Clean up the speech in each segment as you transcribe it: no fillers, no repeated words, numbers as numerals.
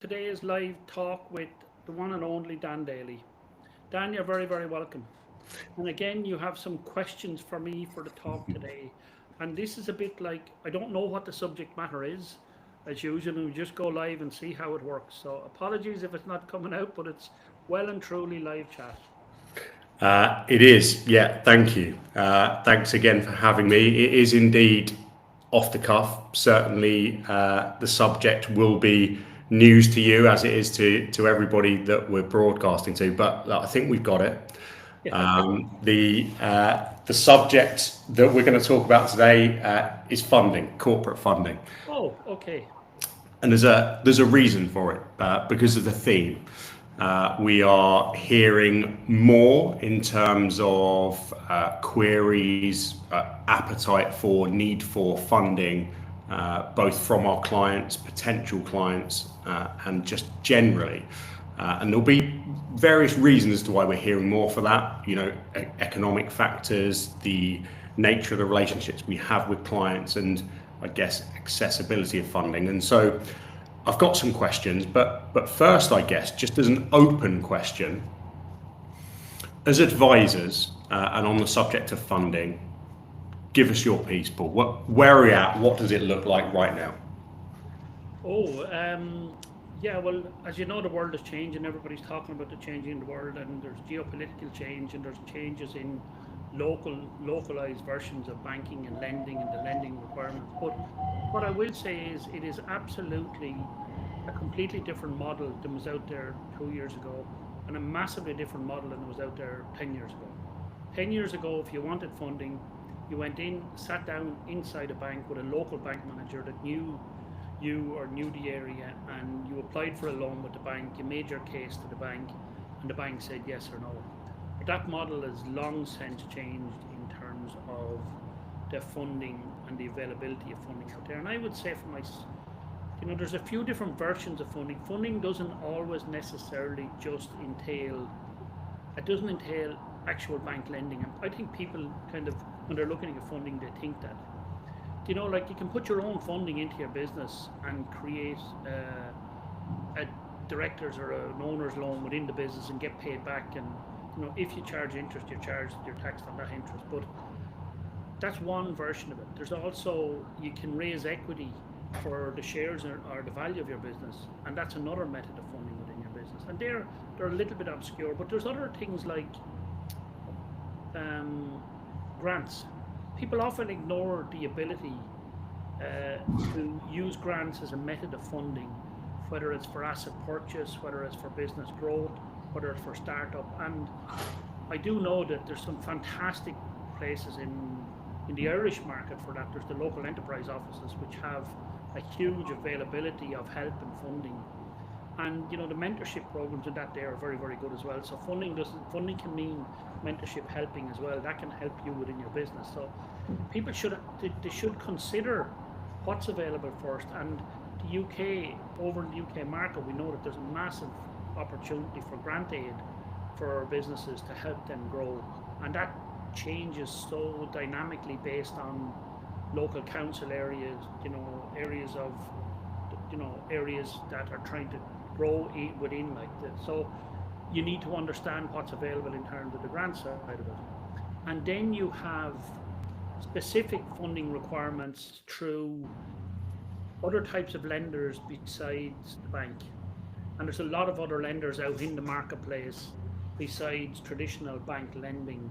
today's live talk with the one and only Dan Daly. Dan, you're very, very welcome. And again, you have some questions for me for the talk today. And this is a bit like I don't know what the subject matter is. As usual, we just go live and see how it works. So apologies if it's not coming out, but it's well and truly live chat. It is, yeah, thank you. Thanks again for having me. It is indeed off the cuff. Certainly, the subject will be news to you as it is to everybody that we're broadcasting to, but I think we've got it. The subject that we're going to talk about today is funding, corporate funding. Oh, okay. And there's a reason for it, because of the theme. We are hearing more in terms of queries, appetite for, need for funding, both from our clients, potential clients, and just generally. And there'll be various reasons as to why we're hearing more for that. You know, economic factors, the nature of the relationships we have with clients, and I guess accessibility of funding. And so I've got some questions, but first, I guess, just as an open question, as advisors and on the subject of funding, give us your piece, Paul. Where are we at? What does it look like right now? Yeah, well, as you know, the world is changing. Everybody's talking about the changing in the world, and there's geopolitical change, and there's changes in localized versions of banking and lending and the lending requirements. But what I will say is it is absolutely a completely different model than was out there 2 years ago, and a massively different model than was out there 10 years ago. 10 years ago, if you wanted funding, you went in, sat down inside a bank with a local bank manager that knew you or knew the area, and you applied for a loan with the bank, you made your case to the bank, and the bank said yes or no. But that model has long since changed in terms of the funding and the availability of funding out there. And I would say there's a few different versions of funding. Funding doesn't always necessarily just entail actual bank lending. And I think people kind of, when they're looking at funding, they think that. Like you can put your own funding into your business and create a director's or an owner's loan within the business and get paid back. And if you charge interest, you're taxed on that interest. But that's one version of it. There's also, you can raise equity for the shares or the value of your business, and that's another method of funding within your business. And they're a little bit obscure, but there's other things like grants. People often ignore the ability to use grants as a method of funding, whether it's for asset purchase, whether it's for business growth, whether it's for startup. And I do know that there's some fantastic places in the Irish market for that. There's the local enterprise offices which have a huge availability of help and funding. And the mentorship programs in that there are very, very good as well. So funding can mean mentorship helping as well. That can help you within your business. So people should consider what's available first. And over in the UK market, we know that there's a massive opportunity for grant aid for businesses to help them grow. And that changes so dynamically based on local council areas, areas that are trying to grow within like this. So you need to understand what's available in terms of the grant side of it. And then you have specific funding requirements through other types of lenders besides the bank. And there's a lot of other lenders out in the marketplace besides traditional bank lending.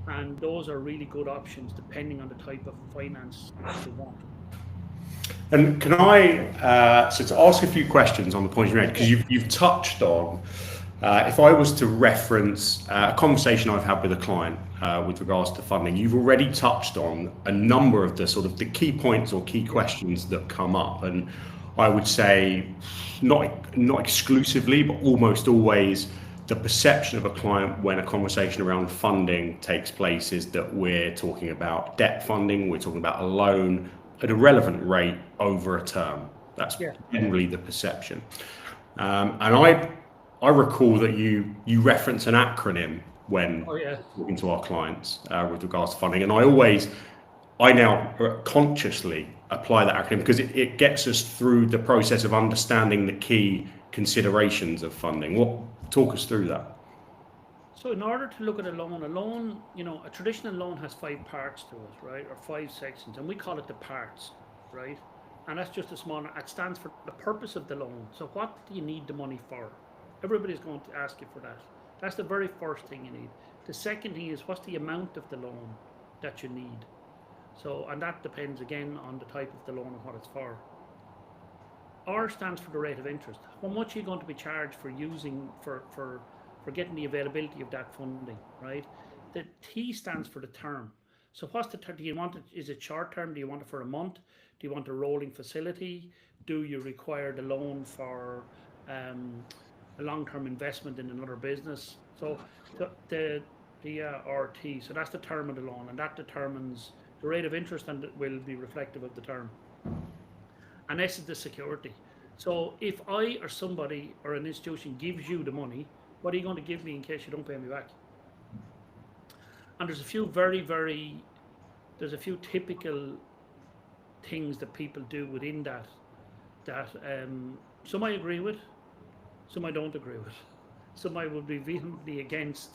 And those are really good options depending on the type of finance that you want. And can I, so to ask a few questions on the points you made, because you've touched on, if I was to reference a conversation I've had with a client with regards to funding, you've already touched on a number of the sort of the key points or key questions that come up. And I would say not exclusively, but almost always, the perception of a client when a conversation around funding takes place is that we're talking about debt funding, we're talking about a loan at a relevant rate over a term. That's generally the perception. And I recall that you reference an acronym when talking to our clients with regards to funding. And I now consciously apply that acronym, because it gets us through the process of understanding the key considerations of funding. Talk us through that. So in order to look at a loan, a traditional loan has 5 parts to it, right? Or 5 sections, and we call it the parts, right? And that's just a small, it stands for the purpose of the loan. So what do you need the money for? Everybody's going to ask you for that. That's the very first thing you need. The second thing is, what's the amount of the loan that you need? So, and that depends again on the type of the loan and what it's for. R stands for the rate of interest. How much are you going to be charged for using, for getting the availability of that funding, right? The T stands for the term. So what's the term? Do you want it, is it short term? Do you want it for a month? Do you want a rolling facility? Do you require the loan for a long-term investment in another business? So the RT, so that's the term of the loan, and that determines the rate of interest, and it will be reflective of the term. And this is the security. So if I or somebody or an institution gives you the money, what are you going to give me in case you don't pay me back? And there's a few there's a few typical things that people do within that some I agree with, some I don't agree with, some I would be vehemently against,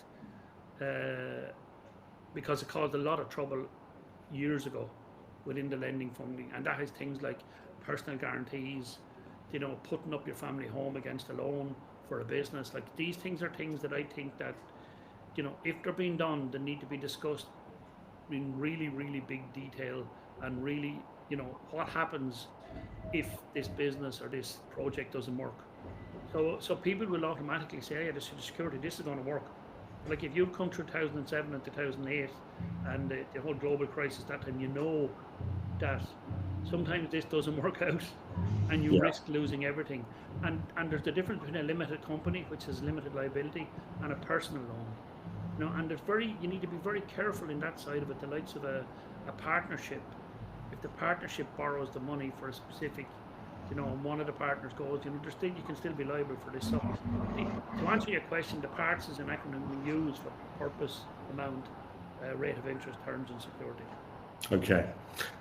because it caused a lot of trouble years ago within the lending funding, and that is things like personal guarantees, putting up your family home against a loan for a business. Like, these things are things that I think that, if they're being done, they need to be discussed in really, really big detail, and really, what happens if this business or this project doesn't work. So people will automatically say, yeah, this is security, this is going to work. Like, if you've come through 2007 and 2008 and the whole global crisis that time, that sometimes this doesn't work out and you risk losing everything. And there's the difference between a limited company, which has limited liability, and a personal loan. And you need to be very careful in that side of it. The likes of a partnership, if the partnership borrows the money for a specific, and one of the partners goes, you can still be liable for this. So to answer your question, the parts is an acronym we use for purpose, amount, rate of interest, terms, and security. Okay,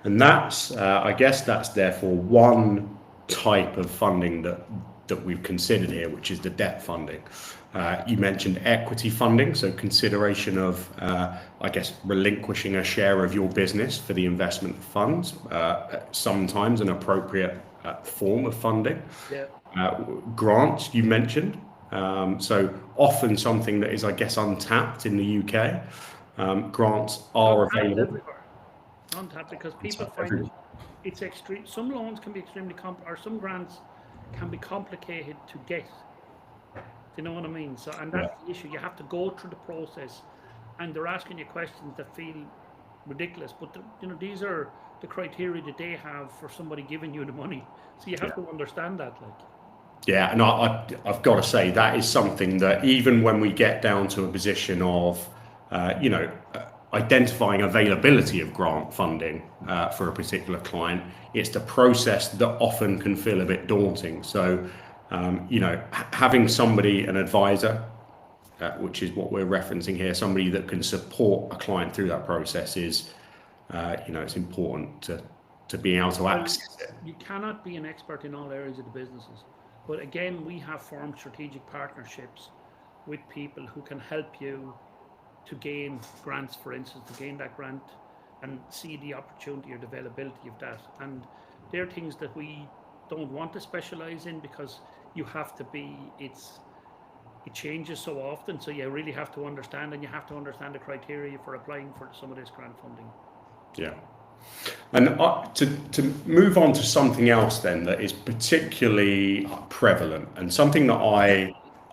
and that's I guess that's therefore one type of funding that we've considered here, which is the debt funding. You mentioned equity funding, so consideration of I guess relinquishing a share of your business for the investment of funds, sometimes an appropriate form of funding. Grants you mentioned, so often something that is, I guess, untapped in the UK. Grants are available. Untapped, because people find it's extreme. Some loans can be extremely or some grants can be complicated to get. Do you know what I mean? So, and that's the issue. You have to go through the process, and they're asking you questions that feel ridiculous, but these are the criteria that they have for somebody giving you the money. So you have to understand that, like. Yeah, and I've got to say that is something that even when we get down to a position of, identifying availability of grant funding for a particular client, it's the process that often can feel a bit daunting. So, having somebody, an advisor, which is what we're referencing here, somebody that can support a client through that process is, it's important to be able to access it. You cannot be an expert in all areas of the businesses. But again, we have formed strategic partnerships with people who can help you to gain grants, for instance, to gain that grant and see the opportunity or the availability of that. And they're things that we don't want to specialize in, because you have to be, it changes so often. So you really have to understand, and you have to understand the criteria for applying for some of this grant funding. Yeah. And to move on to something else then that is particularly prevalent, and something that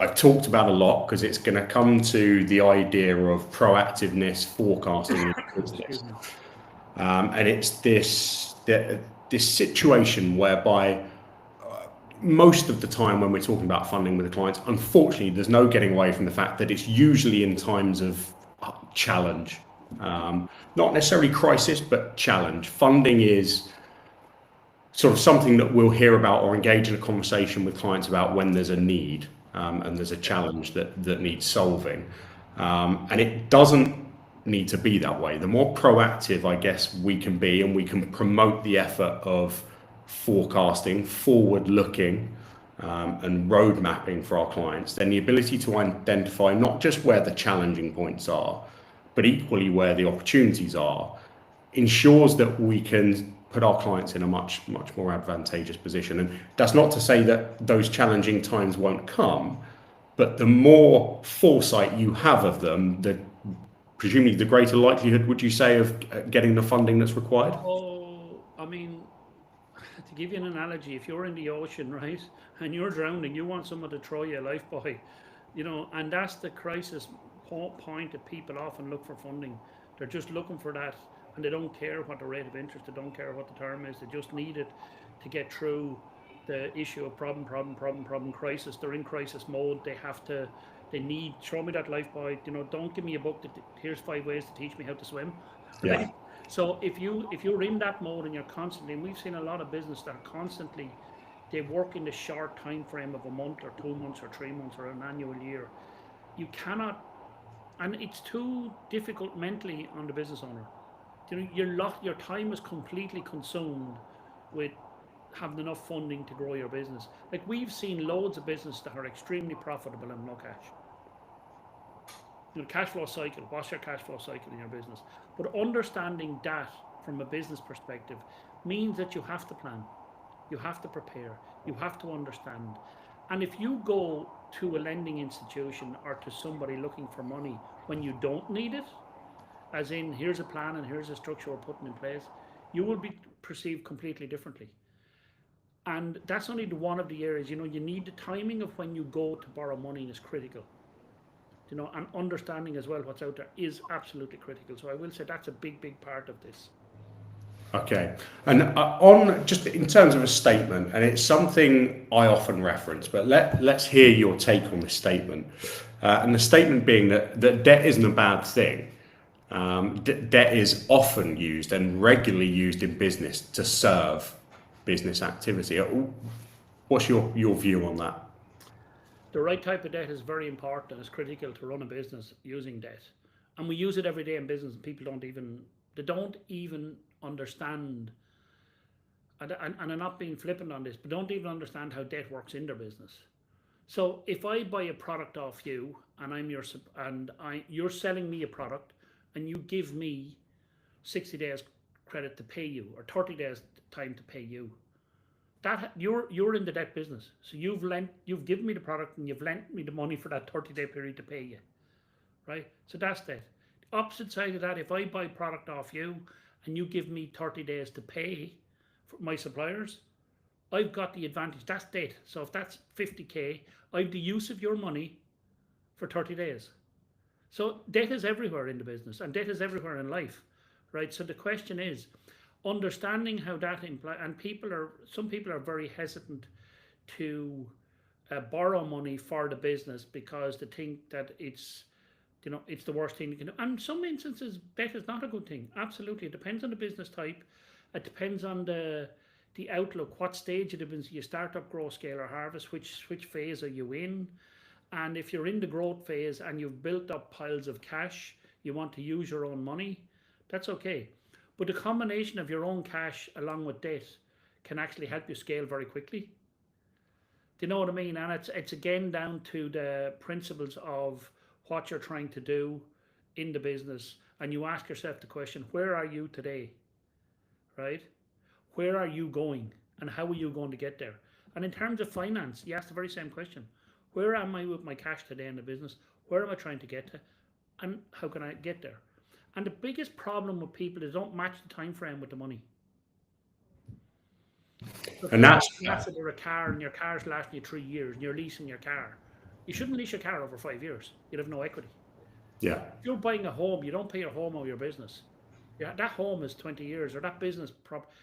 I've talked about a lot, because it's going to come to the idea of proactiveness, forecasting in business. And it's this situation whereby most of the time when we're talking about funding with the clients, unfortunately, there's no getting away from the fact that it's usually in times of challenge. Not necessarily crisis, but challenge. Funding is sort of something that we'll hear about or engage in a conversation with clients about when there's a need. And there's a challenge that needs solving. And it doesn't need to be that way. The more proactive, I guess, we can be, and we can promote the effort of forecasting, forward looking, and road mapping for our clients, then the ability to identify not just where the challenging points are, but equally where the opportunities are, ensures that we can put our clients in a much more advantageous position. And that's not to say that those challenging times won't come, but the more foresight you have of them, presumably the greater likelihood, would you say, of getting the funding that's required? Oh, I mean, to give you an analogy, if you're in the ocean, right, and you're drowning, you want someone to throw you a lifebuoy, and that's the crisis point that people often look for funding. They're just looking for that, and they don't care what the rate of interest, they don't care what the term is, they just need it to get through the issue of problem, crisis. They're in crisis mode. They need, throw me that lifebuoy, don't give me a book that here's 5 ways to teach me how to swim. Right? Yeah. So if you're in that mode and you're constantly, and we've seen a lot of business that are constantly, they work in the short time frame of a month or 2 months or 3 months or an annual year. You cannot, and it's too difficult mentally on the business owner. Your time is completely consumed with having enough funding to grow your business. Like, we've seen loads of businesses that are extremely profitable and no cash. Cash flow cycle, what's your cash flow cycle in your business? But understanding that from a business perspective means that you have to plan, you have to prepare, you have to understand. And if you go to a lending institution or to somebody looking for money when you don't need it, as in here's a plan and here's a structure we're putting in place, you will be perceived completely differently. And that's only one of the areas, you need the timing of when you go to borrow money is critical. And understanding as well what's out there is absolutely critical. So I will say that's a big part of this. Okay. And on just in terms of a statement, and it's something I often reference, but let's hear your take on this statement. And the statement being that debt isn't a bad thing. Debt is often used and regularly used in business to serve business activity. What's your view on that? The right type of debt is very important and it's critical to run a business using debt. And we use it every day in business, and people don't even understand, and I'm not being flippant on this, but don't even understand how debt works in their business. So if I buy a product off you and you're selling me a product and you give me 60 days credit to pay you or 30 days time to pay you, that you're in the debt business. So you've given me the product and you've lent me the money for that 30-day period to pay you, right? So that's debt. The opposite side of that, if I buy product off you and you give me 30 days to pay for my suppliers, I've got the advantage. That's debt. So if that's 50k, I've the use of your money for 30 days. So debt is everywhere in the business, and debt is everywhere in life, right? So the question is understanding how that implies, and some people are very hesitant to borrow money for the business because they think that it's the worst thing you can do. And in some instances, debt is not a good thing. Absolutely, it depends on the business type. It depends on the outlook, what stage of the business, you start up, grow, scale, or harvest, which phase are you in? And if you're in the growth phase and you've built up piles of cash, you want to use your own money, that's okay. But the combination of your own cash along with debt can actually help you scale very quickly. Do you know what I mean? And it's again down to the principles of what you're trying to do in the business. And you ask yourself the question, where are you today? Right? Where are you going? And how are you going to get there? And in terms of finance, you ask the very same question. Where am I with my cash today in the business? Where am I trying to get to? And how can I get there? And the biggest problem with people is don't match the time frame with the money. So and that's a car, and your car's lasting you 3 years, and you're leasing your car. You shouldn't lease your car over 5 years. You'd have no equity. Yeah. If you're buying a home, you don't pay your home or your business. Yeah, that home is 20 years, or that business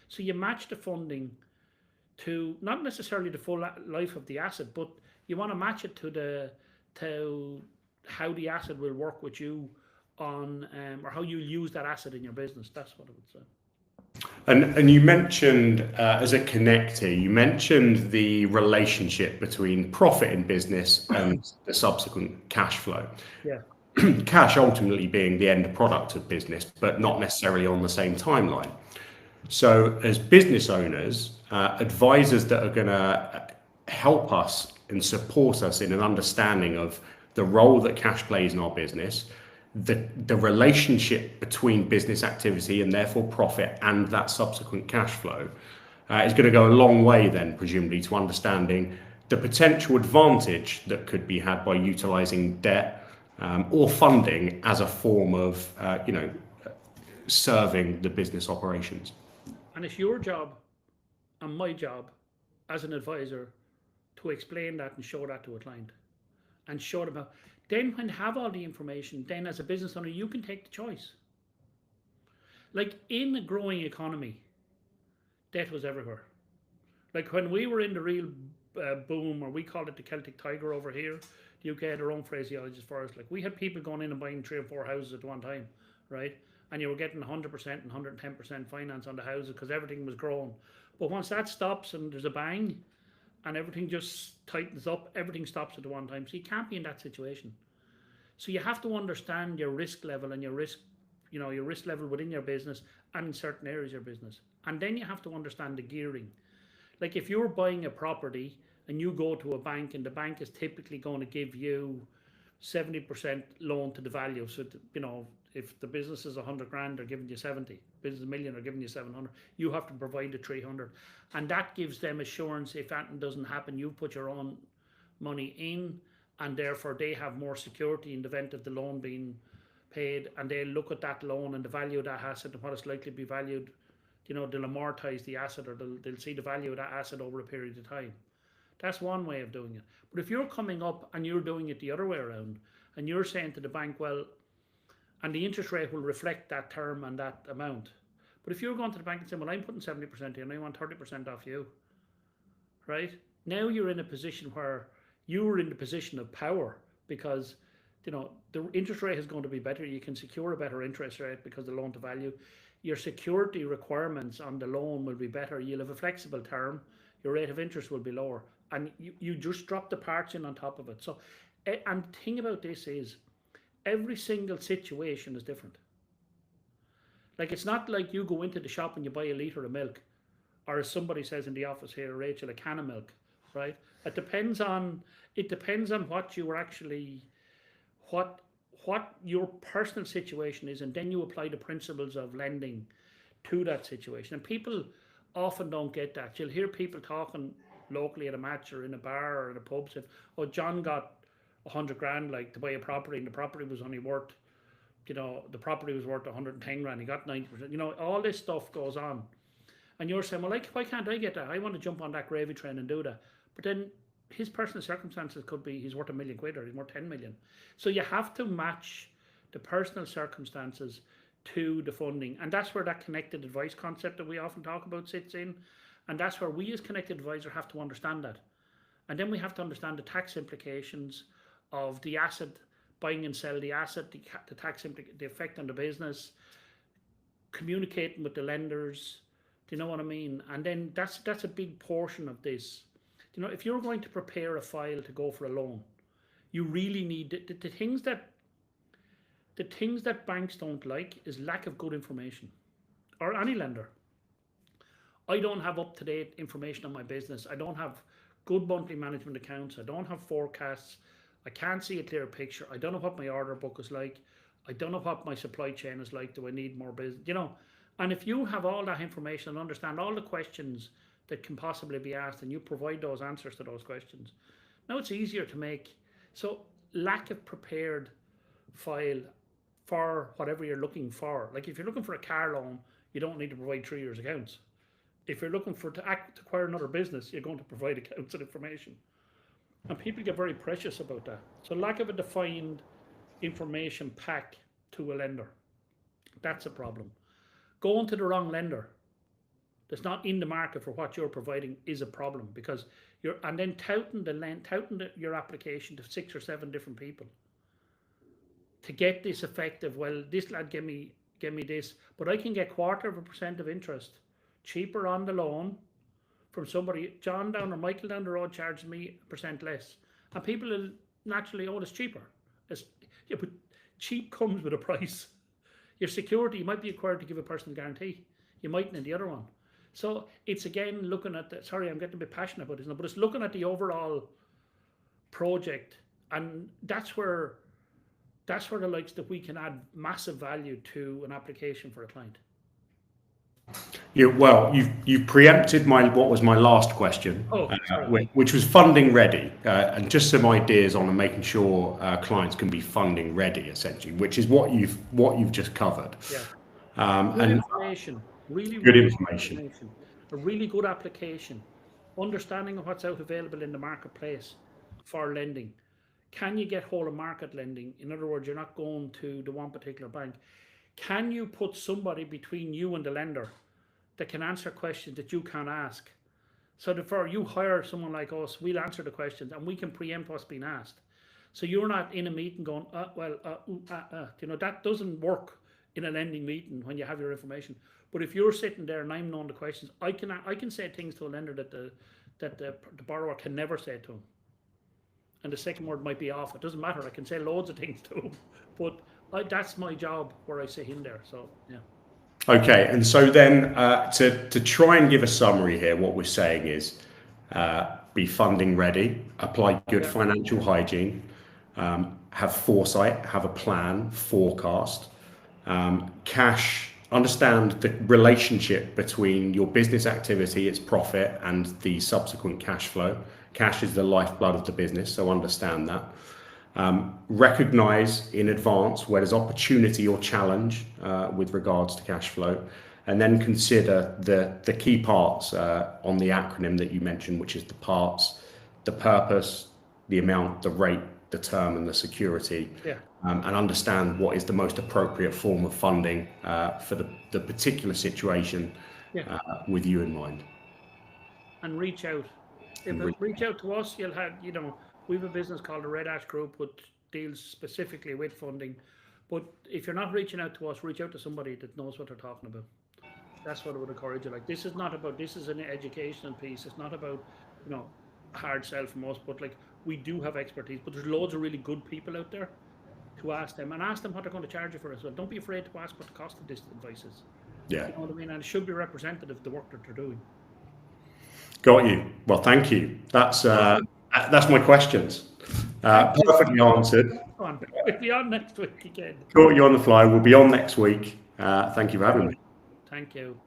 so you match the funding to not necessarily the full life of the asset, but you want to match it to how the asset will work with you on, or how you use that asset in your business. That's what I would say. And you mentioned as a connector, you mentioned the relationship between profit in business and the subsequent cash flow. Yeah. cash ultimately being the end product of business, but not necessarily on the same timeline. So as business owners, advisors that are going to help us and support us in an understanding of the role that cash plays in our business, the relationship between business activity and therefore profit and that subsequent cash flow, is going to go a long way then, presumably, to understanding the potential advantage that could be had by utilizing debt or funding as a form of, serving the business operations. And it's your job and my job as an advisor to explain that and show that to a client and show them how. Then when you have all the information, then as a business owner, you can take the choice. Like in a growing economy, debt was everywhere. Like when we were in the real boom, or we called it the Celtic Tiger over here, the UK had their own phraseology for us. Like we had people going in and buying 3 or 4 houses at one time, right? And you were getting 100% and 110% finance on the houses because everything was growing. But once that stops and there's a bang and everything just tightens up, everything stops at one time. So you can't be in that situation. So you have to understand your risk level and your risk level within your business and in certain areas of your business. And then you have to understand the gearing. Like if you're buying a property and you go to a bank and the bank is typically going to give you 70% loan to the value. So, if the business is 100 grand, they're giving you 70. Business is $1 million, they're giving you 700. You have to provide the 300. And that gives them assurance if anything doesn't happen, you put your own money in, and therefore they have more security in the event of the loan being paid. And they look at that loan and the value of that asset and what it's likely to be valued. They'll amortize the asset, or they'll see the value of that asset over a period of time. That's one way of doing it. But if you're coming up and you're doing it the other way around, and you're saying to the bank, well, and the interest rate will reflect that term and that amount. But if you're going to the bank and saying, well, I'm putting 70% in, I want 30% off you, right? Now you're in a position where you're in the position of power because, the interest rate is going to be better. You can secure a better interest rate because the loan to value. Your security requirements on the loan will be better. You'll have a flexible term. Your rate of interest will be lower. And you just drop the parts in on top of it. So, and the thing about this is, every single situation is different. Like it's not like you go into the shop and you buy a litre of milk, or as somebody says in the office here, Rachel, a can of milk, right? It depends on what you were actually, what your personal situation is, and then you apply the principles of lending to that situation. And people often don't get that. You'll hear people talking locally at a match or in a bar or in a pub saying, oh, John got 100 grand like to buy a property, and the property was only worth, the property was worth 110 grand. He got 90%. All this stuff goes on. And you're saying, well, like, why can't I get that? I want to jump on that gravy train and do that. But then his personal circumstances could be he's worth £1 million or he's worth 10 million. So you have to match the personal circumstances to the funding. And that's where that connected advice concept that we often talk about sits in. And that's where we as connected advisor have to understand that. And then we have to understand the tax implications of the asset, buying and sell the asset, the tax the effect on the business, communicating with the lenders. Do you know what I mean? And then that's a big portion of this. If you're going to prepare a file to go for a loan, you really need the things that banks don't like is lack of good information, or any lender. I don't have up-to-date information on my business. I don't have good monthly management accounts. I don't have forecasts. I can't see a clear picture. I don't know what my order book is like. I don't know what my supply chain is like. Do I need more business? And if you have all that information and understand all the questions that can possibly be asked, and you provide those answers to those questions, now it's easier to make. So lack of prepared file for whatever you're looking for. Like if you're looking for a car loan, you don't need to provide 3 years accounts. If you're looking to acquire another business, you're going to provide accounts and information. And people get very precious about that. So lack of a defined information pack to a lender, that's a problem. Going to the wrong lender that's not in the market for what you're providing is a problem, because and then touting your application to 6 or 7 different people to get this effect of, well, this lad gave me this, but I can get 0.25% of interest cheaper on the loan from somebody. John down or Michael down the road charges me 1% less, and people will naturally, oh, it's cheaper. Yeah, but cheap comes with a price. Your security, you might be required to give a personal guarantee. You mightn't in the other one. So it's again looking at the, sorry, I'm getting a bit passionate about this now, but it's looking at the overall project, and that's where the likes that we can add massive value to an application for a client. Yeah, well, you've preempted what was my last question, which was funding ready, and just some ideas on making sure clients can be funding ready, essentially, which is what you've just covered. Yeah. Good information, really good information. A really good application, understanding of what's out available in the marketplace for lending. Can you get whole of market lending? In other words, you're not going to the one particular bank. Can you put somebody between you and the lender that can answer questions that you can't ask? So before you hire someone like us, we'll answer the questions and we can preempt what's being asked. So you're not in a meeting going, you know, that doesn't work in a lending meeting when you have your information. But if you're sitting there and I'm knowing the questions, I can say things to a lender that the borrower can never say to him. And the second word might be off. It doesn't matter. I can say loads of things to him, but that's my job where I sit in there. So yeah. Okay, and so then to try and give a summary here, what we're saying is be funding ready, apply good financial hygiene, have foresight, have a plan, forecast, cash, understand the relationship between your business activity, its profit, and the subsequent cash flow. Cash is the lifeblood of the business, so understand that. Recognize in advance where there's opportunity or challenge with regards to cash flow, and then consider the key parts on the acronym that you mentioned, which is the parts, the purpose, the amount, the rate, the term, and the security, and understand what is the most appropriate form of funding for the particular situation with you in mind. And reach out. Reach out to us, you'll have, you know, we have a business called the Red Ash Group, which deals specifically with funding. But if you're not reaching out to us, reach out to somebody that knows what they're talking about. That's what I would encourage you. Like, this is an educational piece. It's not about, you know, hard sell from us, but like, we do have expertise, but there's loads of really good people out there to ask them, and ask them what they're going to charge you for as well. Don't be afraid to ask what the cost of this advice is. Yeah. You know what I mean? And it should be representative of the work that they're doing. Got you. Well, thank you. That's my questions. Perfectly answered. We'll be on next week again. Caught you on the fly. We'll be on next week. Thank you for having me. Thank you.